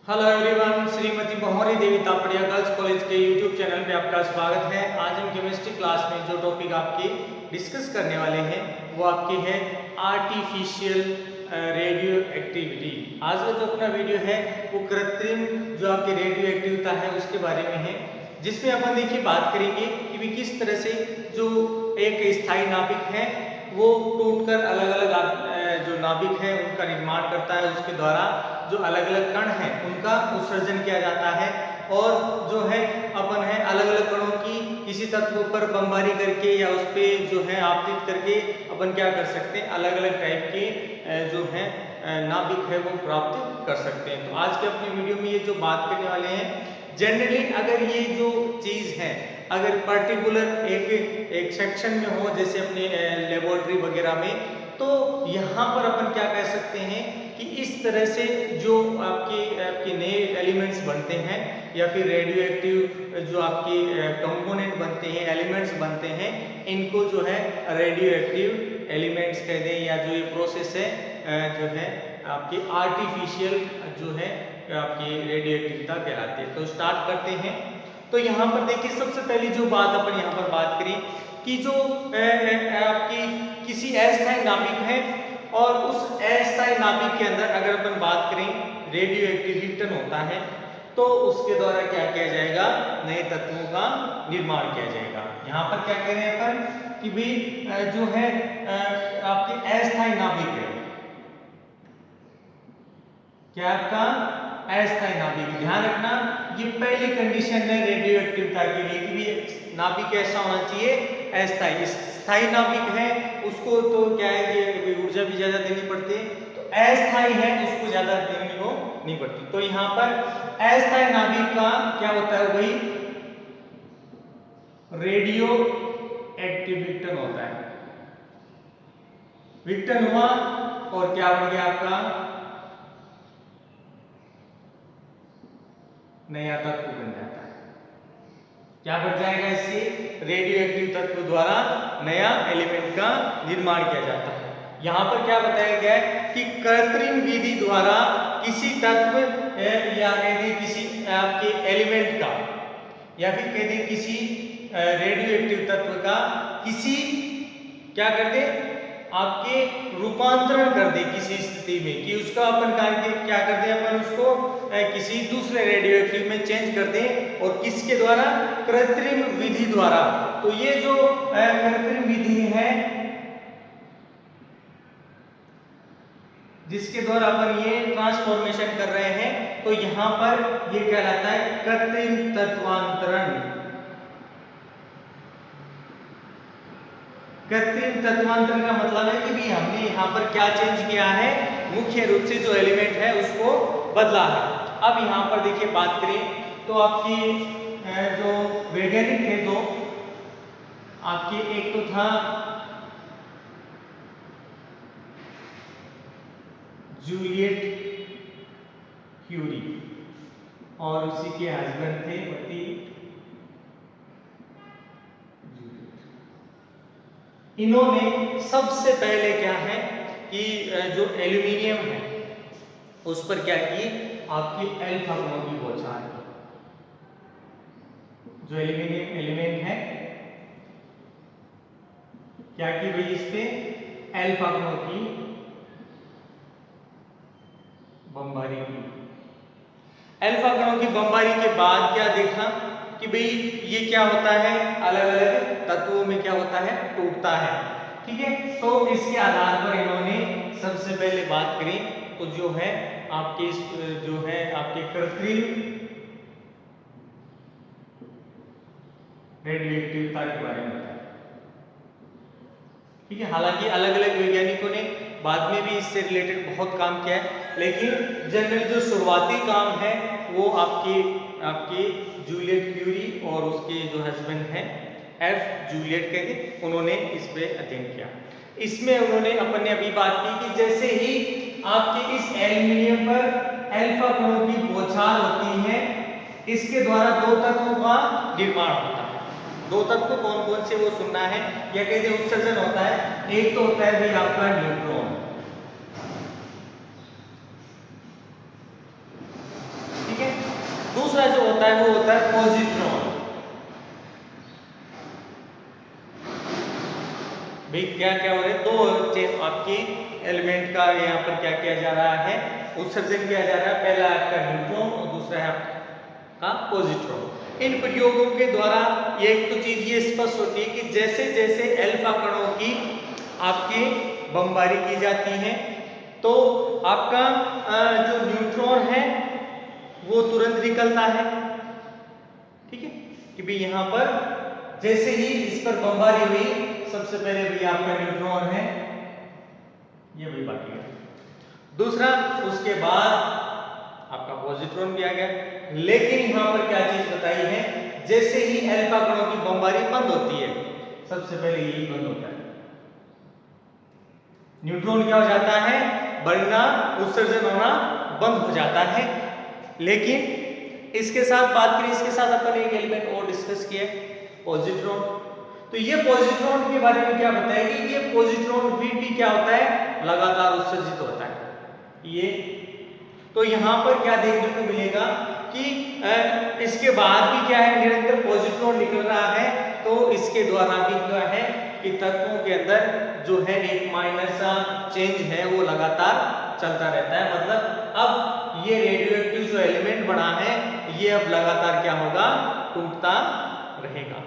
Hello everyone, Shrimati बहुरी देवी Tapadia girls college के YouTube channel पे आपका स्वागत है। आज हम केमिस्ट्री क्लास में जो टॉपिक आपकी डिस्कस करने वाले हैं वो आपकी है आर्टिफिशियल रेडियो एक्टिविटी। आज का जो अपना वीडियो है वो कृत्रिम जो आपकी रेडियो एक्टिविटी है उसके बारे में है, जिसमें अपन देखिए बात करेंगे कि भी किस तरह से जो एक स्थायी नाभिक है वो टूटकर अलग अलग जो नाभिक है उनका निर्माण करता है, उसके द्वारा जो अलग अलग कण हैं उनका उत्सर्जन किया जाता है। और जो है अपन है अलग अलग कणों की किसी तत्व पर बमबारी करके या उस पे जो है आपतित करके अपन क्या कर सकते हैं, अलग अलग टाइप के जो है नाभिक है वो प्राप्त कर सकते हैं। तो आज के अपने वीडियो में ये जो बात करने वाले हैं, जनरली अगर ये जो चीज है अगर पर्टिकुलर एक सेक्शन में हो, जैसे अपने लेबोरेटरी वगैरह में, तो यहाँ पर अपन क्या कह सकते हैं कि इस तरह से जो आपके नए एलिमेंट्स बनते हैं या फिर रेडियो एक्टिव जो आपके कंपोनेंट बनते हैं, एलिमेंट्स बनते हैं, इनको जो है रेडियो एक्टिव एलिमेंट्स कह दें, या जो ये प्रोसेस है जो है आपकी आर्टिफिशियल जो है आपकी रेडियो एक्टिविटी कहलाती है। तो स्टार्ट करते हैं। तो यहाँ पर देखिए सबसे पहली जो बात अपन यहाँ पर बात करें कि जो आपकी किसी अस्थायी नाभिक है और उस अस्थायी नाभिक के अंदर अगर अपन बात करें रेडियो एक्टिव विघटन होता है, तो उसके द्वारा क्या किया जाएगा, नए तत्वों का निर्माण किया जाएगा। यहाँ पर क्या कह रहे हैं अपन कि भी जो है आपके अस्थायी नाभिक है, क्या आपका अस्थायी नाभिक, ध्यान रखना ये पहली कंडीशन है रेडियो एक्टिविटी के लिए कि भी नाभिक ऐसा होना चाहिए अस्थायी। स्थायी नाभिक है उसको तो क्या है कि ऊर्जा भी ज्यादा देनी पड़ती है, तो अस्थायी है उसको ज्यादा देनी हो नहीं पड़ती। तो यहाँ पर अस्थायी नाभिक का क्या होता है, वही रेडियो एक्टिव विघटन होता है। विघटन हुआ और क्या बन गया आपका नया तत्व बन जाता है। क्या बन जाएगा, इससे रेडियो एक्टिव तत्व द्वारा नया एलिमेंट का निर्माण किया जाता है। यहाँ पर क्या बताया गया है कि कृत्रिम विधि द्वारा किसी तत्व या कह दें किसी आपके एलिमेंट का या फिर कह दें किसी रेडियो एक्टिव तत्व का किसी क्या कर दे आपके रूपांतरण कर दे किसी स्थिति में, कि उसका अपन क्या कर दे, अपन उसको किसी दूसरे रेडियो एक्टिव में चेंज कर दें, और किसके द्वारा, कृत्रिम विधि द्वारा। तो ये जो कृत्रिम विधि है जिसके द्वारा अपन ये ट्रांसफॉर्मेशन कर रहे हैं, तो यहां पर ये कहलाता है कृत्रिम तत्वांतरण। कृत्रिम तत्वांतरण का मतलब है कि भी हमने यहाँ पर क्या चेंज किया है, मुख्य रूप से जो एलिमेंट है उसको बदला है। अब यहाँ पर देखिए बात करें तो आपकी जो वैज्ञानिक थे दो, आपके एक तो था जूलियट क्यूरी और उसी के हस्बैंड थे पति इन्होंने सबसे पहले क्या है कि जो एल्यूमिनियम है उस पर क्या की, आपकी अल्फा गुणों की बौछार, जो एल्यूमिनियम एलिमेंट है क्या की भाई, इस पे अल्फा गुणों की बमबारी की। अल्फा गुणों की बमबारी के बाद क्या देखा कि भाई ये क्या होता है, अलग अलग तत्वों में क्या होता है, टूटता है। ठीक है, तो इसके आधार पर इन्होंने सबसे पहले बात करी तो जो है आपके जो है आपके कृत्रिम रेडियो एक्टिविटी के बारे में बताया। ठीक है, हालांकि अलग अलग वैज्ञानिकों ने बाद में भी इससे रिलेटेड बहुत काम किया है, लेकिन जनरली जो शुरुआती काम है वो आपके जूलियट क्यूरी और उसके जो हस्बैंड हैं एफ जूलियट कहते, उन्होंने इस पे अध्ययन किया। इसमें उन्होंने अपन ने अभी बात की कि जैसे ही आपके इस एल्यूमिनियम पर अल्फा गुणों की बौछार होती है, इसके द्वारा दो तत्वों का निर्माण होता है। दो तत्व कौन कौन से वो सुनना है, या कहते हैं उत्सर्जन होता है। एक तो होता है भाई आपका न्यूट्रॉन, दूसरा जो होता है वो होता है पॉजिट्रॉन। भाई क्या क्या हो रहा है, दो आपके एलिमेंट का यहाँ पर क्या किया जा रहा है, उत्सर्जन किया जा रहा है। पहला आपका न्यूट्रॉन और दूसरा है आपका पॉजिट्रॉन। इन प्रयोगों के द्वारा एक तो चीज ये स्पष्ट होती है कि जैसे जैसे अल्फा कणों की आपकी बमबारी की जाती है तो आपका जो न्यूट्रॉन है वो तुरंत निकलता है। ठीक है कि भाई यहाँ पर जैसे ही इस पर बमबारी हुई, सबसे पहले भी आपका न्यूट्रॉन है, ये भी बाकी है। दूसरा उसके बाद आपका पॉजिट्रॉन भी आ गया। लेकिन यहां पर क्या चीज बताई है, जैसे ही अल्फा कणों की बमबारी बंद होती है, सबसे पहले यही बंद होता है, न्यूट्रॉन क्या हो जाता है, बढ़ना, उत्सर्जन होना बंद हो जाता है। लेकिन इसके साथ बात करें, इसके साथ अपन एक एलिमेंट और डिस्कस किया, पॉजिट्रॉन। तो ये पॉजिट्रॉन के बारे में क्या बताएगी, ये पॉजिट्रॉन भी क्या होता है, लगातार उत्सर्जित होता है। ये तो यहां पर क्या देखने को मिलेगा कि इसके बाद भी क्या है, निरंतर पॉजिट्रॉन निकल रहा है। तो इसके द्वारा भी क्या है कि तत्वों के अंदर जो है एक माइनर सा चेंज है वो लगातार चलता रहता है। मतलब अब ये रेडियोएक्टिव जो एलिमेंट बना है ये अब लगातार क्या होगा, टूटता रहेगा।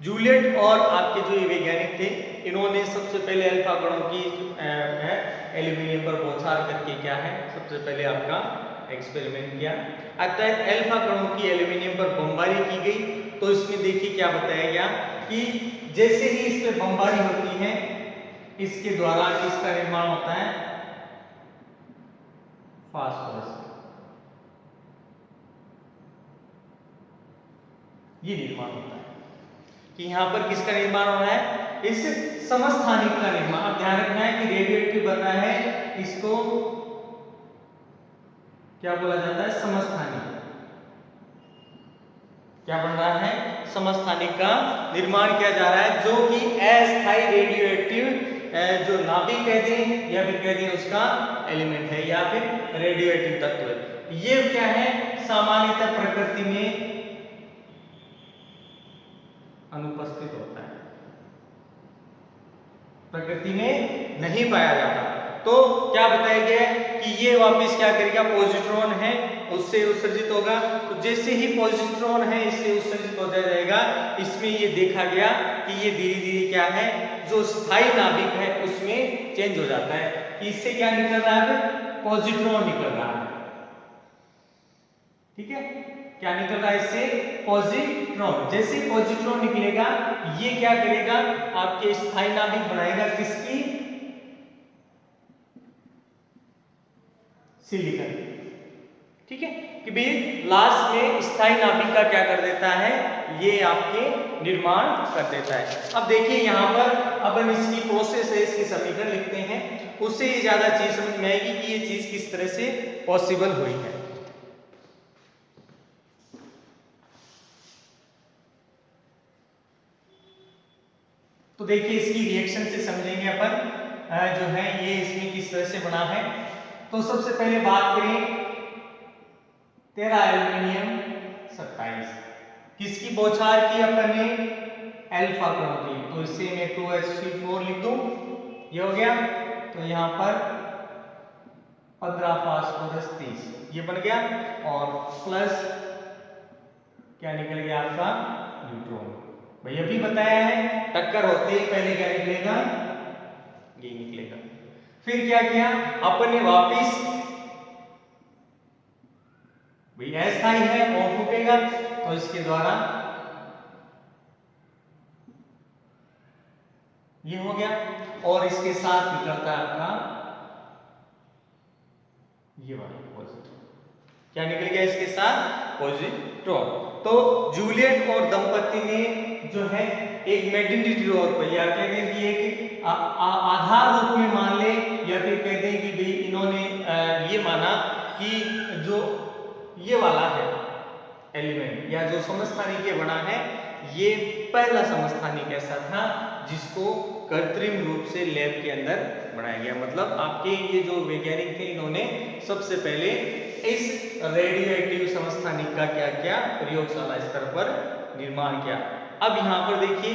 जूलियट और आपके जो ये वैज्ञानिक थे, इन्होंने सबसे पहले अल्फा कणों की एल्यूमिनियम पर बौछार करके क्या है, सबसे पहले आपका एक्सपेरिमेंट किया। अतः अल्फा कणों की एल्यूमिनियम पर बमबारी की गई। तो इसमें देखिए क्या बताया गया कि जैसे ही इस पर बमबारी होती है, इसके द्वारा किसका निर्माण होता है, फास्फोरस। ये निर्माण होता है कि यहां पर किसका निर्माण हो रहा है, इस समस्थानिक का निर्माण। अब ध्यान रखना है कि रेडियोएक्टिव बन रहा है, इसको क्या बोला जाता है, समस्थानिक। क्या बन रहा है, समस्थानिक का निर्माण किया जा रहा है, जो कि अस्थायी रेडियोएक्टिव जो नाभिक कह दें या फिर कह दें उसका एलिमेंट है या फिर रेडियोएक्टिव तत्व है। ये क्या है, सामान्यतः प्रकृति में अनुपस्थित होता है, प्रकृति में नहीं पाया जाता। तो क्या बताया गया कि ये वापस क्या करेगा, पॉजिट्रॉन है उससे उत्सर्जित होगा। तो जैसे ही पॉजिट्रॉन है इससे उत्सर्जित हो जाएगा, इसमें ये देखा गया कि ये धीरे धीरे क्या है, जो स्थायी नाभिक है उसमें चेंज हो जाता है कि इससे क्या निकल रहा है, पॉजिट्रॉन निकल रहा है। ठीक है, क्या निकल रहा है इससे, पॉजिट्रॉन। जैसे पॉजिट्रॉन निकलेगा, ये क्या करेगा, आपके स्थायी नाभिक बनाएगा, किसकी, सिलिकॉन। ठीक है कि भाई लास्ट में स्थायी नाभिक का क्या कर देता है, ये आपके निर्माण कर देता है। अब देखिए यहां पर अपन इसकी प्रोसेस है, इसकी समीकरण लिखते हैं, उससे ये ज्यादा चीज समझ में आएगी कि ये चीज किस तरह से पॉसिबल हुई है। तो देखिए इसकी रिएक्शन से समझेंगे अपन जो है ये इसमें किस तरह से बना है। तो सबसे पहले बात करें 13 एल्यूमिनियम 27, किसकी बौछार की अपन ने, अल्फा कणों की। तो इससे मैं 2H3 लिख दूं, ये हो गया। तो यहां पर 15 फास्फोरस 30 ये बन गया, और प्लस क्या निकल गया आपका, न्यूट्रॉन। भाई अभी बताया है टक्कर होते ही पहले क्या निकलेगा, ये निकलेगा। फिर क्या किया अपन ने, वापिस भाई अस्थायी है और टूटेगा, तो इसके द्वारा ये हो गया, और इसके साथ निकलता है आपका ये वाला पॉजिट्रॉन। क्या निकल गया इसके साथ, पॉजिट्रॉन। तो जूलियट और दंपति ने जो है एक मैग्नेटिक रोड पर, या कहते हैं कि एक आधार रूप में मान ले, या फिर कहते हैं कि भाई इन्होंने ये माना कि जो ये वाला है एलिमेंट या जो समस्थानिक बना है, ये पहला समस्थानिक ऐसा था जिसको कृत्रिम रूप से लैब के अंदर बनाया गया। मतलब आपके ये जो वैज्ञानिक थे, इन्होंने सबसे पहले इस रेडियो एक्टिव समस्थानिक का क्या किया, प्रयोगशाला स्तर पर निर्माण किया। अब यहाँ पर देखिए,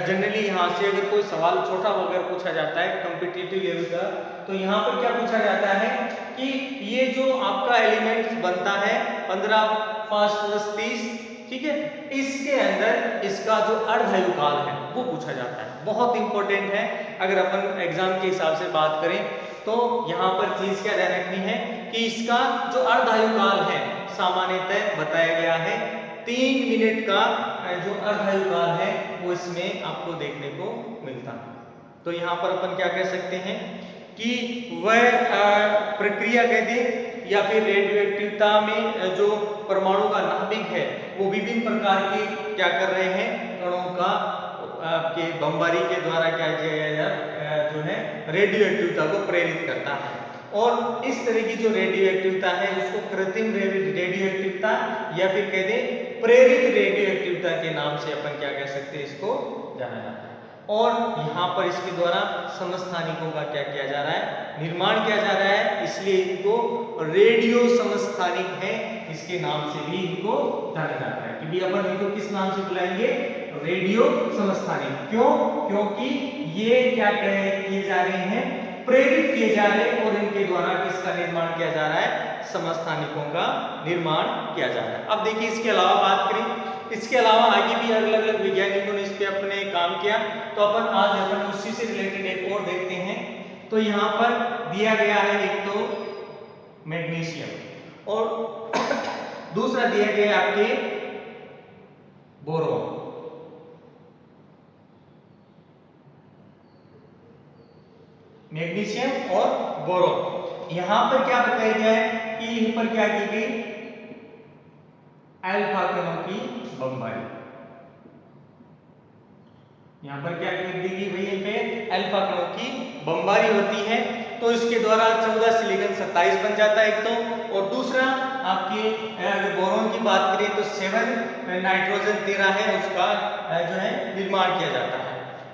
जनरली यहाँ से अगर कोई सवाल छोटा वगैरह पूछा जाता है कॉम्पिटिटिव लेवल का, तो यहाँ पर क्या पूछा जाता है कि ये जो आपका एलिमेंट बनता है 15 5 + 30, ठीक है, इसके अंदर इसका जो अर्धायुकाल है वो पूछा जाता है। बहुत इंपॉर्टेंट है। अगर अपन एग्जाम के हिसाब से बात करें तो यहाँ पर चीज क्या ध्यान रखनी है कि इसका जो अर्धायुकाल है सामान्यतः बताया गया है 3 मिनट का जो अर्धायुकाल है वो इसमें आपको देखने को मिलता है। तो यहाँ पर अपन क्या कह सकते हैं कि वह प्रक्रिया कह दें या फिर रेडियोएक्टिवता में जो परमाणु का नाभिक है वो विभिन्न प्रकार के क्या कर रहे हैं, कणों का आपके बमबारी के द्वारा क्या किया जो है रेडियोएक्टिवता को प्रेरित करता है। और इस तरह की जो रेडियोएक्टिवता है उसको कृत्रिम रेडियोएक्टिवता या फिर कह दें प्रेरित रेडियोएक्टिवता के नाम से अपन क्या कह सकते हैं, इसको जाना जाता है। और यहाँ पर इसके द्वारा समस्थानिकों का क्या किया जा रहा है, निर्माण किया जा रहा है, इसलिए इनको रेडियो समस्थानिक है, इसके नाम से भी इनको जाना जाता है। कि अपन इनको किस नाम से बुलाएंगे, रेडियो समस्थानिक। क्यों? क्योंकि ये क्या किए जा रहे हैं, प्रेरित किए जा रहे हैं और इनके द्वारा किसका निर्माण किया जा रहा है, समस्थानिकों का निर्माण किया जा रहा है। अब देखिए इसके अलावा बात करें, इसके अलावा आगे भी अलग अलग वैज्ञानिकों ने इस पे अपने काम किया, तो अपन उसी से रिलेटेड एक और देखते हैं। तो यहाँ पर दिया गया है एक तो मैग्नीशियम और दूसरा दिया गया है आपके बोरोन। मैग्नीशियम और बोरोन, यहां पर क्या बताया गया है कि यहीं पर क्या की गई, अल्फा कणों की बमबारी। यहां पर क्या कर दी गई भैया पे, अल्फा कणों की बमबारी होती है। तो इसके द्वारा 14 सिलिकॉन 27 बन जाता है एक तो, और दूसरा आपके अगर बोरोन की बात करें तो 7 नाइट्रोजन 13 है, उसका जो है निर्माण किया जाता है।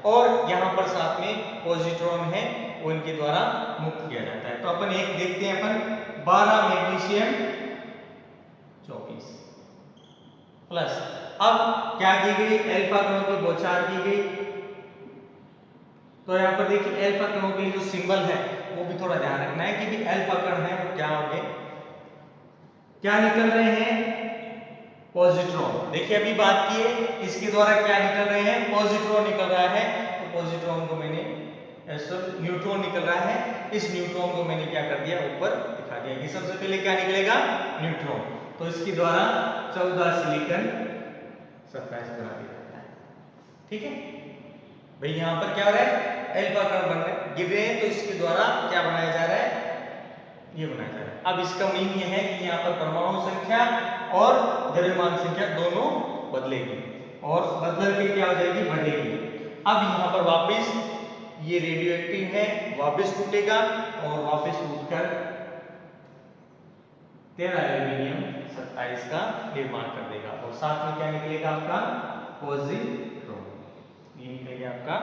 और यहाँ पर साथ में पॉजिट्रॉन है वो इनके द्वारा मुक्त किया जाता है। तो अपन एक देखते हैं, अपन 12 मैग्नीशियम 24 प्लस, अब क्या की गई, अल्फा कणों की बौछार की गई। तो यहाँ पर देखिए अल्फा कणों के लिए जो सिंबल है वो भी थोड़ा ध्यान रखना है कि भी अल्फा कण है वो क्या होंगे, क्या निकल रहे हैं, पॉजिट्रॉन। देखिए अभी बात की है इसके द्वारा क्या निकल रहे हैं, पॉजिट्रॉन निकल रहा है। तो पॉजिट्रॉन को मैंने न्यूट्रॉन निकल रहा है, इस न्यूट्रॉन को मैंने क्या कर दिया, ऊपर दिखा दिया कि सबसे पहले क्या निकलेगा, न्यूट्रॉन। तो इसके द्वारा 14 सिलिकॉन 27 बना दिया जाता है। ठीक है भाई, यहाँ पर क्या हो रहा है, अल्फा कण बन रहे गिर रहे हैं, तो इसके द्वारा क्या बनाया जा रहा है, ये बनाया जा रहा है। अब इसका मीनिंग ये है कि यहाँ पर परमाणु संख्या और द्रव्यमान संख्या दोनों बदलेगी और बदल के क्या हो जाएगी, बढ़ेगी। अब यहाँ पर वापस ये रेडियोएक्टिव है, वापस टूटेगा और वापस टूटकर 13 एल्यूमिनियम 27 का निर्माण कर देगा। और साथ में क्या निकलेगा आपका, पॉजिट्रॉन, ये निकलेगा आपका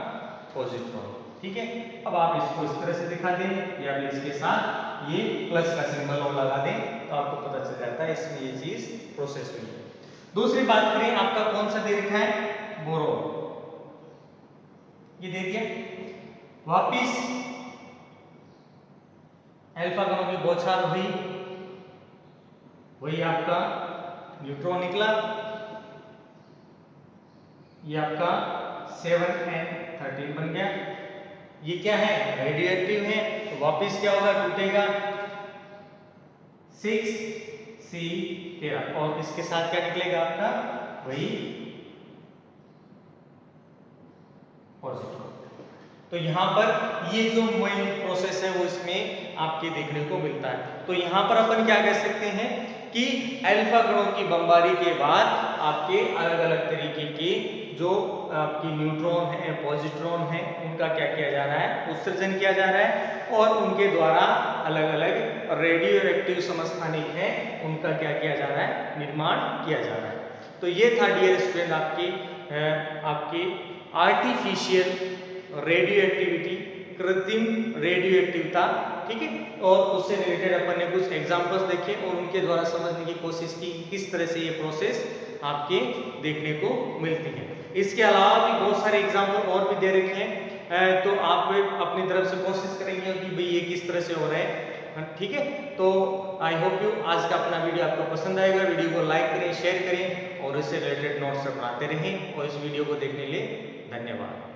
पॉजिट्रॉन। ठीक है, अब आप इसको इस तरह से दिखा दें या फिर इसके साथ ये प्लस का सिंबल और लगा दें तो आपको पता चल जाता है इसमें ये चीज प्रोसेस हुई है। दूसरी बात करें, आपका कौन सा दे रखा है, बोरोन, ये दे दिया। वापिस अल्फा कणों की बौछार हुई, वही आपका न्यूट्रॉन निकला, ये आपका 7n13 बन गया। ये क्या है, रेडियोएक्टिव है, तो वापिस क्या होगा, टूटेगा 6C13 और इसके साथ क्या निकलेगा आपका, वही पॉजिटिव। तो यहाँ पर ये जो मेन प्रोसेस है वो इसमें आपके देखने को मिलता है। तो यहाँ पर अपन क्या कह सकते हैं कि अल्फा कणों की बमबारी के बाद आपके अलग अलग तरीके के जो आपकी न्यूट्रॉन है, पॉजिट्रॉन है, उनका क्या किया जा रहा है, उत्सर्जन किया जा रहा है और उनके द्वारा अलग अलग रेडियो एक्टिव समस्थानिक है उनका क्या किया जा रहा है, निर्माण किया जा रहा है। तो ये था डियर स्टूडेंट आपकी आर्टिफिशियल रेडियो एक्टिविटी, कृत्रिम रेडियो एक्टिविता, ठीक है। और उससे रिलेटेड अपन ने कुछ एग्जांपल्स देखे और उनके द्वारा समझने की कोशिश की किस तरह से ये प्रोसेस आपके देखने को मिलती है। इसके अलावा भी बहुत सारे एग्जांपल और भी दे रखे हैं, तो आप अपनी तरफ से कोशिश करेंगे कि भाई ये किस तरह से हो रहा है, ठीक है। तो आई होप यू आज का अपना वीडियो आपको पसंद आएगा। वीडियो को लाइक करें, शेयर करें और इससे रिलेटेड नोट्स बनाते रहें। और इस वीडियो को देखने के लिए धन्यवाद।